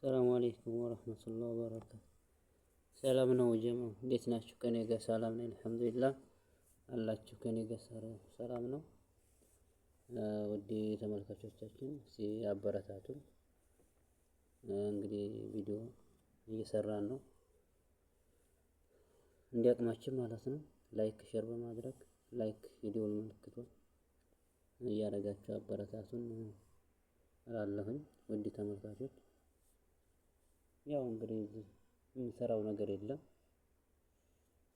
ሰላም አለይኩም ወረህመቱላሂ ወበረካቱ። ሰላም ነው ጀማ፣ እንዴት ናችሁ? ከኔ ጋር ሰላም ነኝ አልሐምዱሊላህ። አላችሁ ከኔ ጋር ሰላም ነው። ውድ ተመልካቾቻችን እስኪ አበረታቱን። እንግዲህ ቪዲዮ እየሰራን ነው እንዲያቅማችን ማለት ነው። ላይክ ሼር በማድረግ ላይክ ቪዲዮውን ምልክቱን እያደረጋችሁ አበረታቱን እላለሁኝ ውድ ተመልካቾች። ያው እንግዲህ የምንሰራው ነገር የለም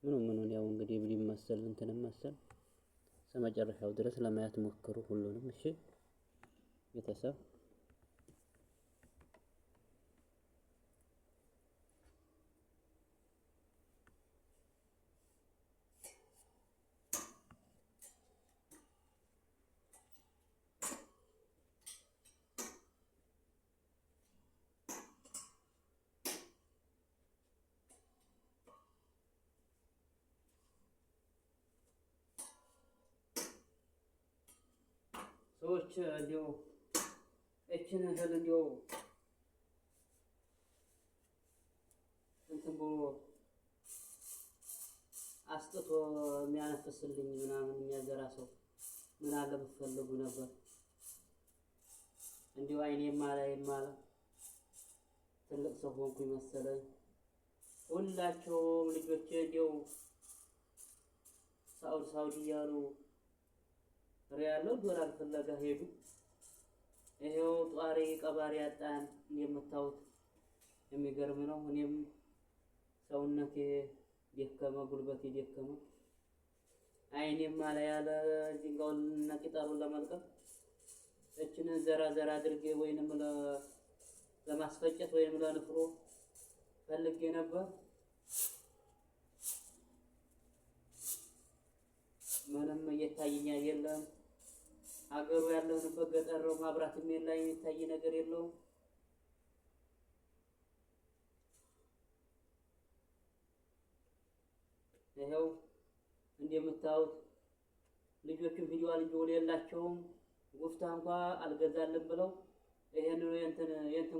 ምኑን ያው እንግዲህ ብሊ መሰል እንትንም መሰል እስከመጨረሻው ድረስ ለማየት ሞክሩ ሁሉንም። እሺ ቤተሰብ ሰዎች እንዲያው እችን እህል እንዲያው እንትን ብሎ አስጥቶ የሚያነፍስልኝ ምናምን የሚያዘራ ሰው ምን አለ ብትፈልጉ ነበር። እንዲያው አይኔም አላየም ትልቅ ሰው ሆንኩኝ መሰለኝ። ሁላቸውም ልጆቼ እንዲያው ሳውዲ እያሉ ሪያል ዶላር ፍለጋ ሄዱ። ይሄው ጧሪ ቀባሪ ያጣን የምታዩት የሚገርም ነው። እኔም ሰውነቴ ደከመ፣ ጉልበቴ ደከመ፣ አይኔም አለ ያለ ድንጋዩን እና ቂጠሩን ለመልቀም እችን ዘራ አድርጌ ወይንም ለማስፈጨት ወይንም ለንፍሮ ፈልጌ ነበር። ምንም እየታየኝ የለም። ሀገሩ ያለንበት ገጠር ነው። ማብራትም የለም፣ የሚታይ ነገር የለውም። ይኸው እንደምታዩት ልጆቹም ቪዲዮ የላቸውም። ጉፍታ እንኳን አልገዛልም ብለው ይሄን የእንትን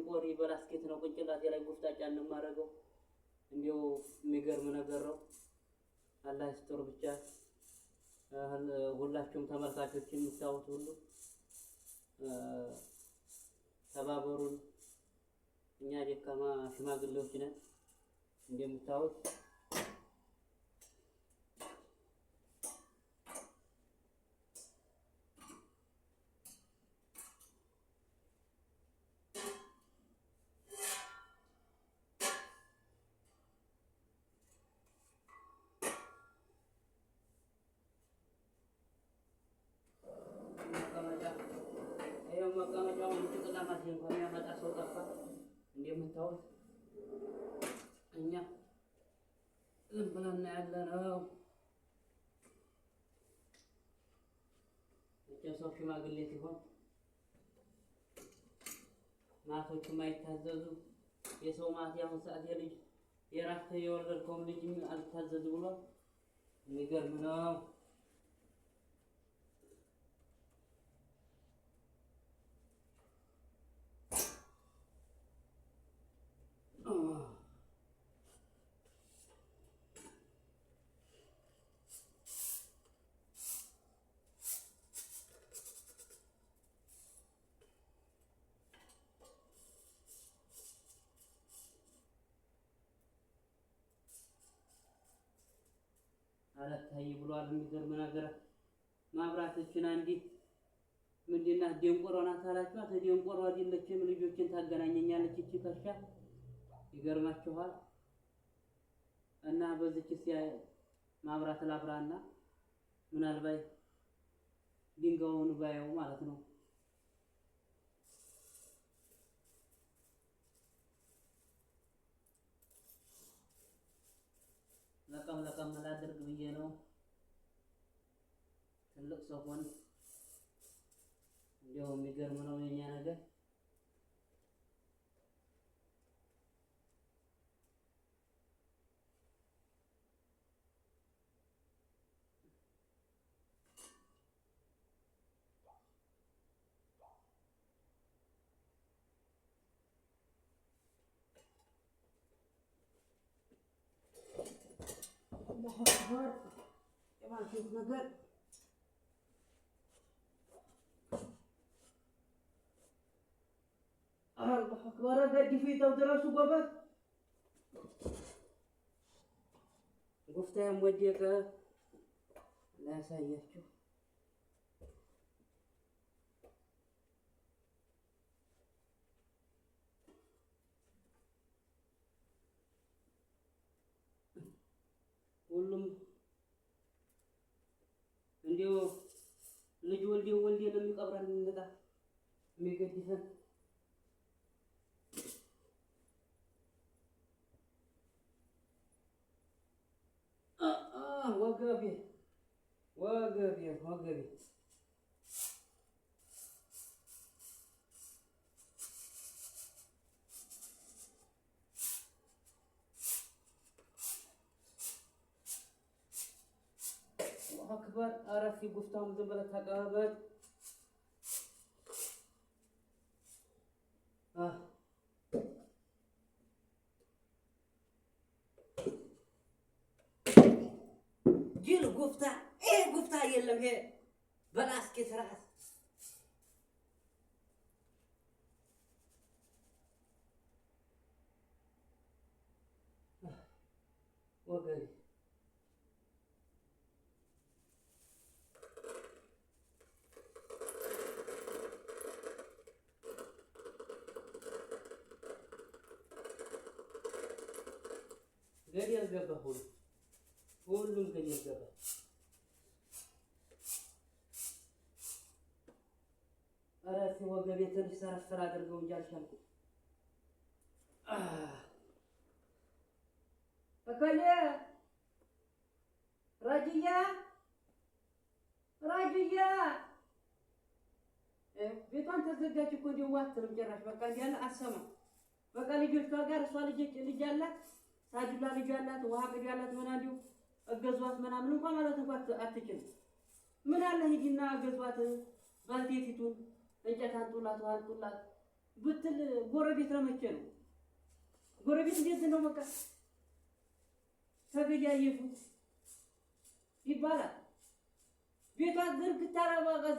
ቆሪ በላስኬት ነው ቁንጭላቴ ላይ ጉፍታ ጫን የማደርገው። እንዲያው የሚገርም ነገር ነው። አላህ ይስጥር ብቻ። ሁላችሁም ተመልካቾች የምታዩት ሁሉ ተባበሩን። እኛ ደካማ ሽማግሌዎች ነን እንደምታዩት። መቀመጫውን ጭቅላማት እንኳን የሚያመጣ ሰው ጠፋ። እንደምታዩት እኛ ዝም ብለን ያለነው። ሰው ሽማግሌ ሲሆን ማቶቹ ማይታዘዙ የሰው ማት ያሁን ሰዓት የልጅ የራስ የወለድከውም ልጅ አልታዘዝ ብሎ የሚገርም ነው። አላታይ ብሏል። የሚገርም ነገር ማብራቶችን አንዲ ምንድና ደንቆሮ ናት አላችኋት። ደንቆሮ አይደለችም፣ ልጆችን ታገናኘኛለች እቺ ከሻ። ይገርማችኋል። እና በዚህች ማብራት ላብራና ምናልባት ድንጋዩን ባየው ማለት ነው። ለቀም ላድርግ ብዬ ነው። ትልቅ ሰው ሆን እንዲያው የሚገርም ነው የኛ ነገር። الله أكبر كمان شوف نقل الله أكبر قد في تودرس وقبض قفتها موديك لا سيحشو ሁሉም እንዲሁ ልጅ ወልዴ ነው የሚቀብረን እንጣ የሚገድፈን ወገቤ أكبر أعرف في قفتهم زبلة تقابل جيل قفتا إيه قفتا يلم هي بلاس كسرات وقالي ገደል ገባ ሁሉም ገደል ገባ። ኧረ ወገቤ ትንሽ ሰረሰር አድርገው እንጂ አልቻልኩም። እከሌ ራጅያ ቤቷን ተዘጋች እኮ እንዲሁ ዋትልም ጭራሽ በቃ እንዲያለ አትሰማም። በቃ ልጆቿ ጋር እሷ ልጅ አላት ሳጅላ ልጅ አላት ውሃ ቅጅ አላት ምናምን እገዟት ምናምን እንኳን ማለት እንኳን አትችልም። ምን አለ ሂጂና እገዟት ባልቴቲቱን እንጨት አንጡላት ውሃ አንጡላት ብትል ጎረቤት ለመቼ ነው? ጎረቤት እንዴት ነው በቃ ተገያየፉ ይባላል። ቤቷ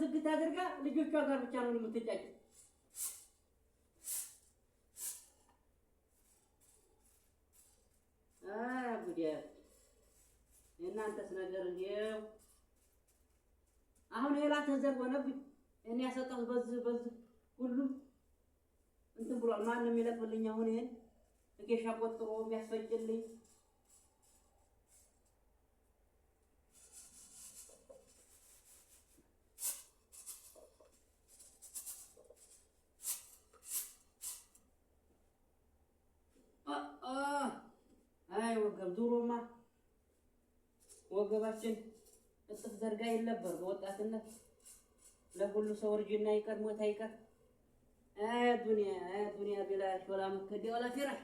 ዝግት አድርጋ ልጆቿ ጋር ብቻ ነው የምትጫጭው። ጉዲያ የእናንተስ ነገር እንዴው አሁን ሌላ ተዘር ሆነብኝ። እኔ ያሰጣው በዚህ ሁሉም እንትን ብሏል። ማንም የሚለቅልኝ አሁን ይሄን እጌሻ ቆጥሮ የሚያስፈጭልኝ ወገብ ዙሮማ ወገባችን እጥፍ ዘርጋ የለበር በወጣትነት ለሁሉ ሰው እርጅና ይቀር ሞት አይቀር። ዱንያ ቢላ ሾላ መከዲ ወላ ፊራሽ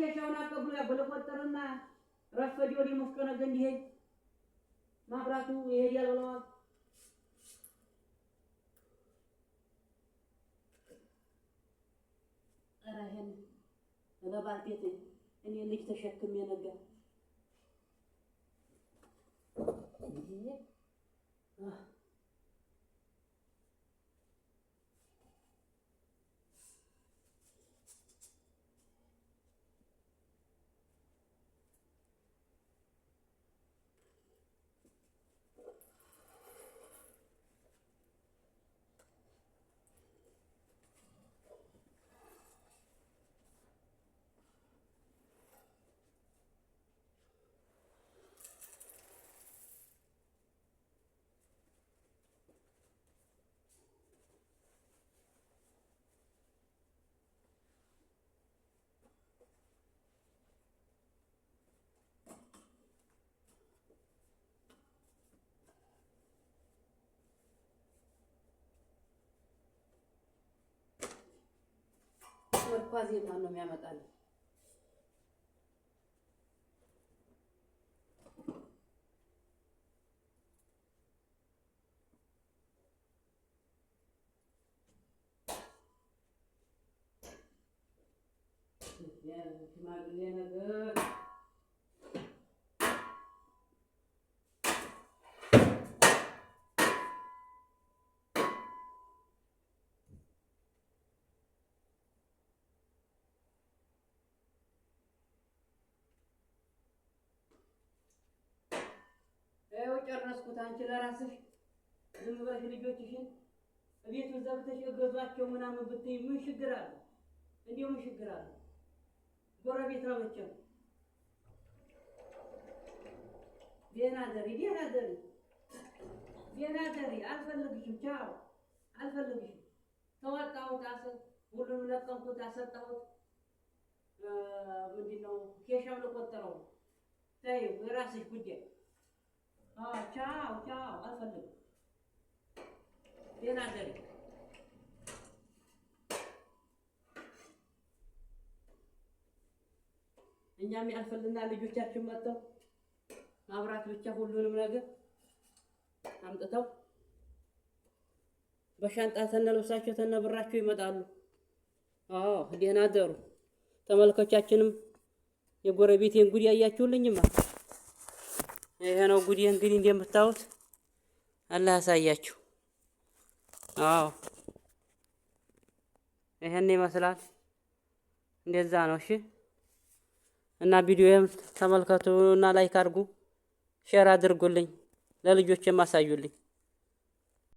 ኬሻውን አቀብሎ ያበለቆጠርና ረፈዲ ወዲ መስከነ ገንድ ይሄ ማብራቱ ይሄዳል ብለዋል። አራህን ለባልቴት እኔ ልጅ ተሸክሜ ነገር ወርቋ ዜማ ነው የሚያመጣልኝ። ሽማግሌ ነገር ይኸው ጨረስኩት። አንቺ ለራስሽ ዝም ብለሽ ልጆችሽን እቤት ዘግተሽ እገዟቸው ምናምን ብትይ ምን ችግር አለ? እንዲሁ ምን ችግር አለ? ጎረቤት ነው መቼም። ደህና ደሪ፣ ደህና ደሪ፣ ደህና ደሪ። አልፈልግሽም፣ ቻው፣ አልፈልግሽም። ተወጣሁት፣ ሁሉንም ለቀምኩት፣ አሰጠሁት። ምንድን ነው ኬሻም ልቆጠረው። ተይው፣ የራስሽ ጉዳይ። ቻው፣ ቻው፣ አልፈልግም። ደህና ደሪ። እኛም ያልፈልና ልጆቻችን መጥተው ማብራት ብቻ ሁሉንም ነገር አምጥተው በሻንጣ ተነ ልብሳቸው ተነ ብራቸው ይመጣሉ። ደህና አደሩ። ተመልካቾቻችንም የጎረቤቴን ጉድ ያያችሁልኝማ። ይሄ ነው ጉድ እንግዲህ እንደምታዩት አላህ ያሳያችሁ። ይሄን ይመስላል። እንደዛ ነው። እሺ እና ቪዲዮዬን ተመልከቱ እና ላይክ አድርጉ፣ ሼር አድርጉልኝ፣ ለልጆቼም አሳዩልኝ።